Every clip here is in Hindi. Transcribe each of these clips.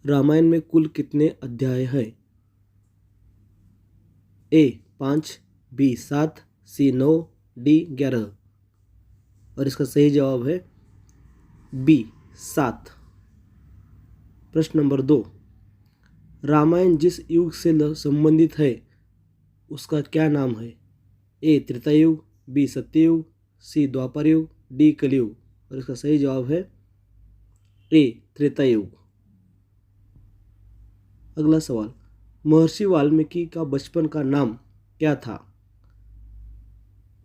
रामायण में कुल कितने अध्याय हैं? ए 5, बी 7, सी 9, डी 11। और इसका सही जवाब है बी 7। प्रश्न नंबर 2, रामायण जिस युग से संबंधित है उसका क्या नाम है? ए त्रेतायुग, बी सत्ययुग, सी द्वापर युग, डी कलयुग। और इसका सही जवाब है ए त्रेतायुग। अगला सवाल, महर्षि वाल्मीकि का बचपन का नाम क्या था?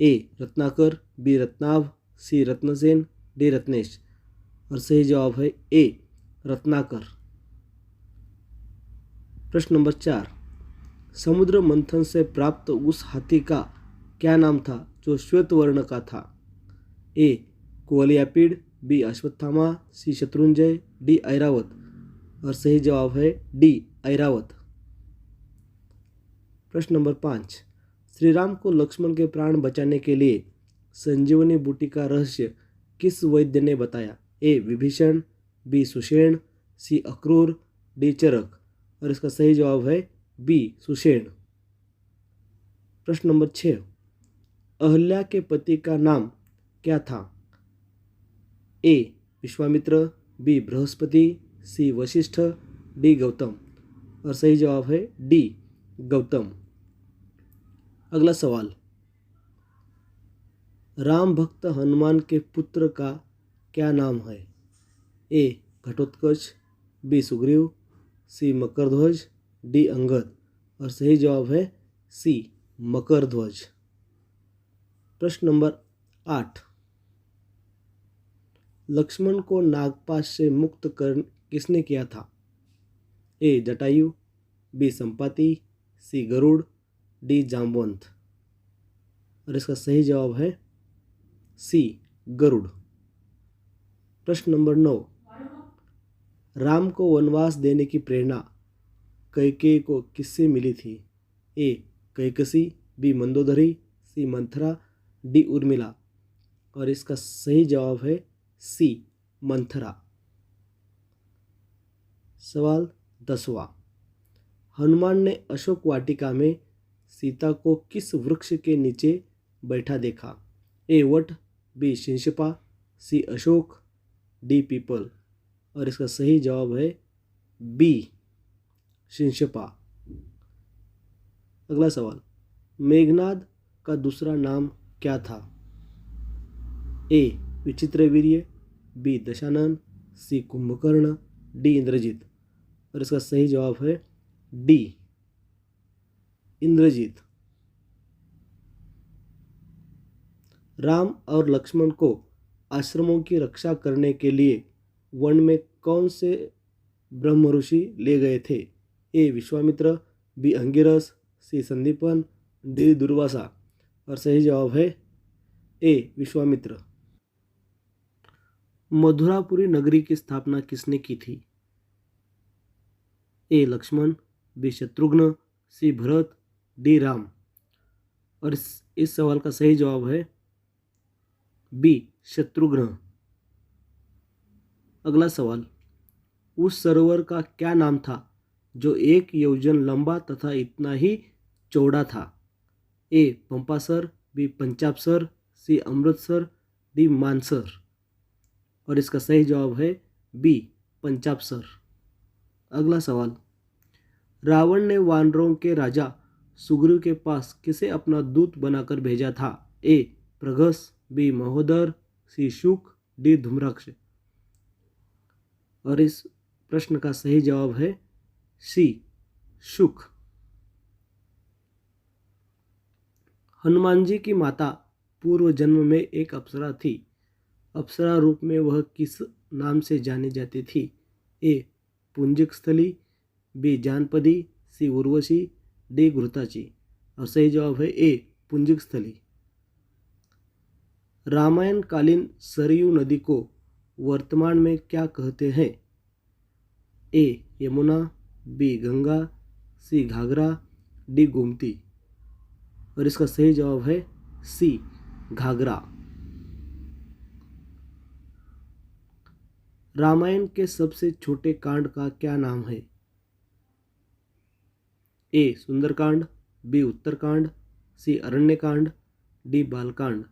ए रत्नाकर, बी रत्नाभ, सी रत्नसेन, डी रत्नेश। और सही जवाब है ए रत्नाकर। प्रश्न नंबर 4, समुद्र मंथन से प्राप्त उस हाथी का क्या नाम था जो श्वेत वर्ण का था? ए कुवलयापीड, बी अश्वत्थामा, सी शत्रुंजय, डी ऐरावत। और सही जवाब है डी ऐरावत। प्रश्न नंबर 5, श्री राम को लक्ष्मण के प्राण बचाने के लिए संजीवनी बूटी का रहस्य किस वैद्य ने बताया? ए विभीषण, बी सुषेण, सी अक्रूर, डी चरक। और इसका सही जवाब है बी सुषेण। प्रश्न नंबर 6, अहल्या के पति का नाम क्या था? ए विश्वामित्र, बी बृहस्पति, सी वशिष्ठ, डी गौतम। और सही जवाब है डी गौतम। अगला सवाल, राम भक्त हनुमान के पुत्र का क्या नाम है? ए घटोत्कच, बी सुग्रीव, सी मकरध्वज, डी अंगद। और सही जवाब है सी मकरध्वज। प्रश्न नंबर 8, लक्ष्मण को नागपाश से मुक्त कर किसने किया था? ए जटायु, बी संपाति, सी गरुड़, डी जाम्बवंत। और इसका सही जवाब है सी गरुड़। प्रश्न नंबर 9, राम को वनवास देने की प्रेरणा कैकेयी को किससे मिली थी? ए कैकसी, बी मंदोदरी, सी मंथरा, डी उर्मिला। और इसका सही जवाब है सी मंथरा। सवाल 10वां, हनुमान ने अशोक वाटिका में सीता को किस वृक्ष के नीचे बैठा देखा? ए वट, बी शिंशपा, सी अशोक, डी पीपल। और इसका सही जवाब है बी शिंशपा। अगला सवाल, मेघनाद का दूसरा नाम क्या था? ए विचित्रवीर्य, बी दशानन, सी कुंभकर्ण, डी इंद्रजीत। और इसका सही जवाब है डी इंद्रजीत। राम और लक्ष्मण को आश्रमों की रक्षा करने के लिए वन में कौन से ब्रह्म ऋषि ले गए थे? ए विश्वामित्र, बी अंगिरस, सी संदीपन, डी दुर्वासा। और सही जवाब है ए विश्वामित्र। मथुरापुरी नगरी की स्थापना किसने की थी? ए लक्ष्मण, बी शत्रुघ्न, सी भरत, डी राम। और इस सवाल का सही जवाब है बी शत्रुघ्न। अगला सवाल, उस सरोवर का क्या नाम था जो 1 योजन लंबा तथा इतना ही चौड़ा था? ए पंपासर, बी पंचापसर, सी अमृतसर, डी मानसर। और इसका सही जवाब है बी पंचापसर। अगला सवाल, रावण ने वानरों के राजा सुग्रीव के पास किसे अपना दूत बनाकर भेजा था? ए प्रघस, बी महोदर, सी शुक, डी धूम्राक्ष। और इस प्रश्न का सही जवाब है सी शुक। हनुमान जी की माता पूर्व जन्म में एक अप्सरा थी। अप्सरा रूप में वह किस नाम से जानी जाती थी? ए पुंजिक स्थली, बी जानपदी, सी उर्वशी, डी घृताची। और सही जवाब है ए पुंजिक स्थली। रामायण कालीन सरयू नदी को वर्तमान में क्या कहते हैं? ए यमुना, बी गंगा, सी घाघरा, डी गोमती। और इसका सही जवाब है सी घाघरा। रामायण के सबसे छोटे कांड का क्या नाम है? ए सुंदरकांड, बी उत्तरकांड, सी अरण्यकांड, डी बालकांड।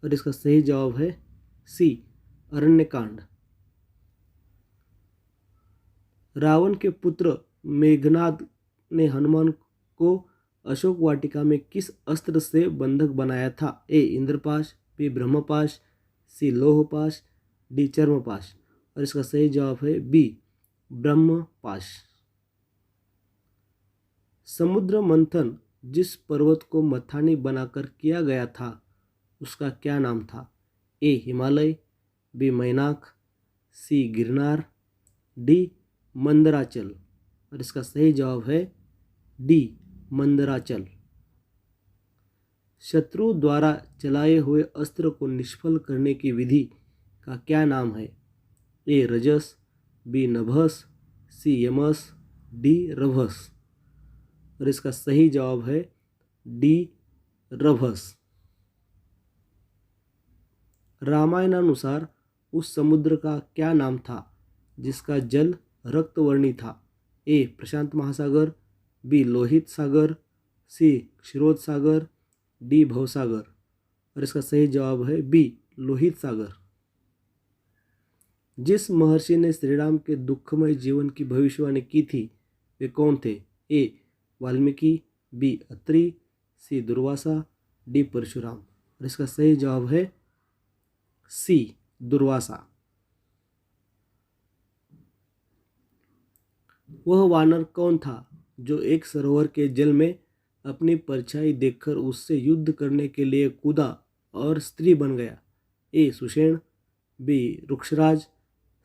और इसका सही जवाब है सी अरण्यकांड। रावण के पुत्र मेघनाद ने हनुमान को अशोक वाटिका में किस अस्त्र से बंधक बनाया था? ए इंद्रपाश, बी ब्रह्मपाश, सी लोहपाश, डी चर्मपाश। और इसका सही जवाब है बी ब्रह्मपाश। समुद्र मंथन जिस पर्वत को मथानी बनाकर किया गया था उसका क्या नाम था? ए हिमालय, बी मैनाक, सी गिरनार, डी मंदराचल। और इसका सही जवाब है डी मंदराचल। शत्रु द्वारा चलाए हुए अस्त्र को निष्फल करने की विधि का क्या नाम है? ए रजस, बी नभस, सी यमस, डी रभस। और इसका सही जवाब है डी रभस। रामायणानुसार उस समुद्र का क्या नाम था जिसका जल रक्तवर्णी था? ए प्रशांत महासागर, बी लोहित सागर, सी क्षीरोद सागर, डी भवसागर। और इसका सही जवाब है बी लोहित सागर। जिस महर्षि ने श्रीराम के दुखमय जीवन की भविष्यवाणी की थी वे कौन थे? ए वाल्मीकि, बी अत्रि, सी दुर्वासा, डी परशुराम। और इसका सही जवाब है सी दुर्वासा। वह वानर कौन था जो एक सरोवर के जल में अपनी परछाई देखकर उससे युद्ध करने के लिए कूदा और स्त्री बन गया? ए सुषेण, बी रुक्षराज,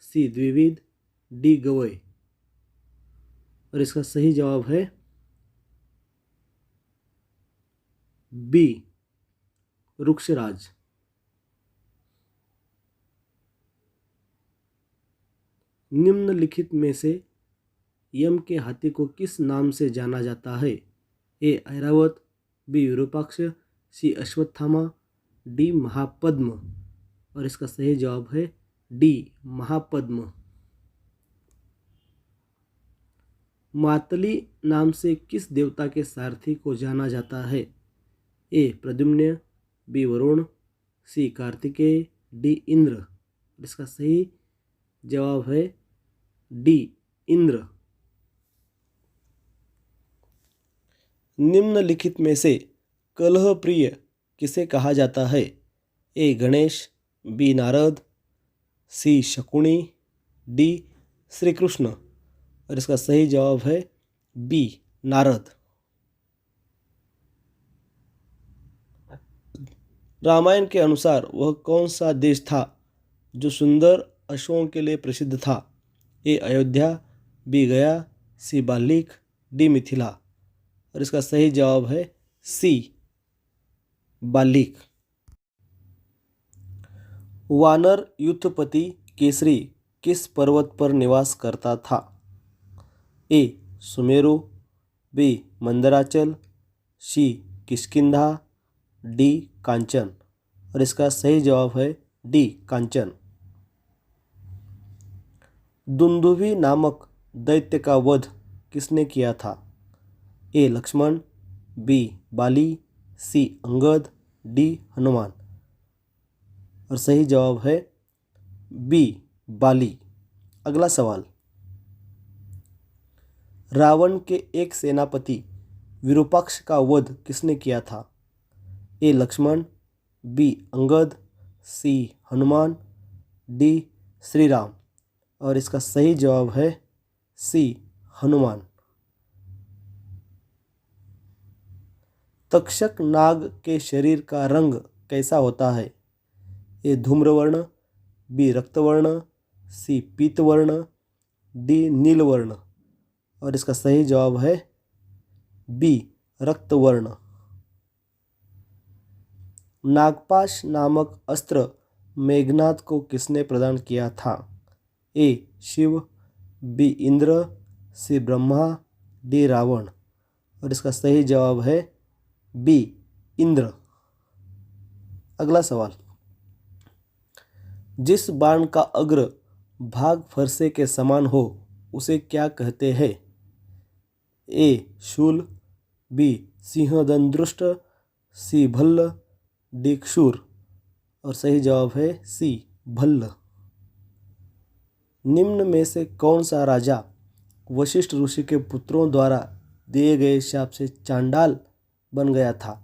सी द्विविद, डी गवय। और इसका सही जवाब है बी रुक्षराज। निम्नलिखित में से यम के हाथी को किस नाम से जाना जाता है? ए ऐरावत, बी विरूपाक्ष, सी अश्वत्थामा, डी महापद्म। और इसका सही जवाब है डी महापद्म। मातली नाम से किस देवता के सारथी को जाना जाता है? ए प्रद्युम्न, बी वरुण, सी कार्तिकेय, डी इंद्र। इसका सही जवाब है डी इंद्र। निम्नलिखित में से कलह प्रिय किसे कहा जाता है? ए गणेश, बी नारद, सी शकुनी, डी श्री कृष्ण। और इसका सही जवाब है बी नारद। रामायण के अनुसार वह कौन सा देश था जो सुंदर अश्वों के लिए प्रसिद्ध था? ए अयोध्या, बी गया, सी बाल्लीक, डी मिथिला। और इसका सही जवाब है सी बाल्लीक। वानर युद्धपति केसरी किस पर्वत पर निवास करता था? ए सुमेरु, बी मंदराचल, सी किष्किंधा, डी कांचन। और इसका सही जवाब है डी कांचन। दुंदुभि नामक दैत्य का वध किसने किया था? ए लक्ष्मण, बी बाली, सी अंगद, डी हनुमान। और सही जवाब है बी बाली। अगला सवाल, रावण के एक सेनापति विरूपाक्ष का वध किसने किया था? ए लक्ष्मण, बी अंगद, सी हनुमान, डी श्री राम। और इसका सही जवाब है सी हनुमान। तक्षक नाग के शरीर का रंग कैसा होता है? ए धूम्रवर्ण, बी रक्तवर्ण, सी पीतवर्ण, डी नीलवर्ण। और इसका सही जवाब है बी रक्तवर्ण। नागपाश नामक अस्त्र मेघनाद को किसने प्रदान किया था? ए शिव, बी इंद्र, सी ब्रह्मा, डी रावण। और इसका सही जवाब है बी इंद्र। अगला सवाल, जिस बाण का अग्र भाग फरसे के समान हो उसे क्या कहते हैं? ए शूल, बी सिंहदंदृष्ट, सी भल्ल, डी क्षुर। और सही जवाब है सी भल्ल। निम्न में से कौन सा राजा वशिष्ठ ऋषि के पुत्रों द्वारा दिए गए शाप से चांडाल बन गया था?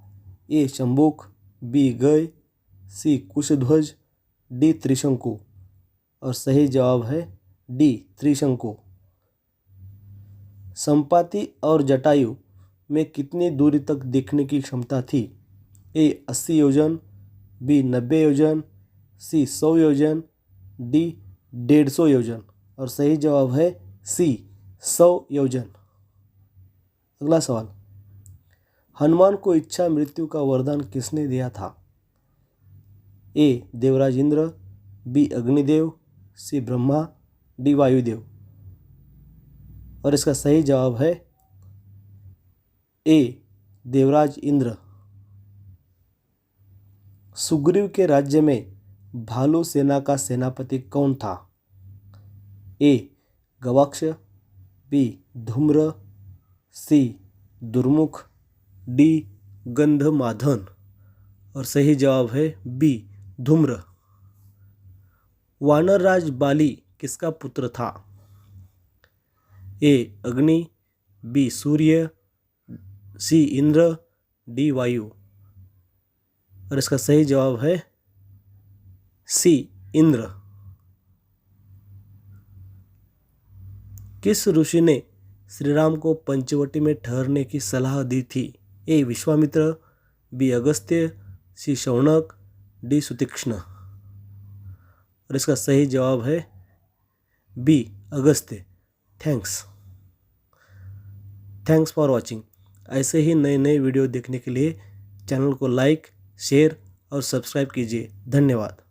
ए शंबुक, बी गय, सी कुशध्वज, डी त्रिशंकु। और सही जवाब है डी त्रिशंकु। संपाति और जटायु में कितनी दूरी तक देखने की क्षमता थी? ए 80 योजन, बी 90 योजन, सी 100 योजन, डी 150 योजन। और सही जवाब है सी 100 योजन। अगला सवाल, हनुमान को इच्छा मृत्यु का वरदान किसने दिया था? ए देवराज इंद्र, बी अग्निदेव, सी ब्रह्मा, डी वायुदेव। और इसका सही जवाब है ए देवराज इंद्र। सुग्रीव के राज्य में भालू सेना का सेनापति कौन था? ए गवाक्ष, बी धूम्र, सी दुर्मुख, डी गंधमादन। और सही जवाब है बी धूम्र। वानरराज बाली किसका पुत्र था? ए अग्नि, बी सूर्य, सी इंद्र, डी वायु। और इसका सही जवाब है सी इंद्र। किस ऋषि ने श्री राम को पंचवटी में ठहरने की सलाह दी थी? A Vishwamitra, B Agastya, C Shaunak, D Sutikshna. और इसका सही जवाब है B Agastya. Thanks for watching. ऐसे ही नए नए वीडियो देखने के लिए चैनल को लाइक, शेयर और सब्सक्राइब कीजिए। धन्यवाद।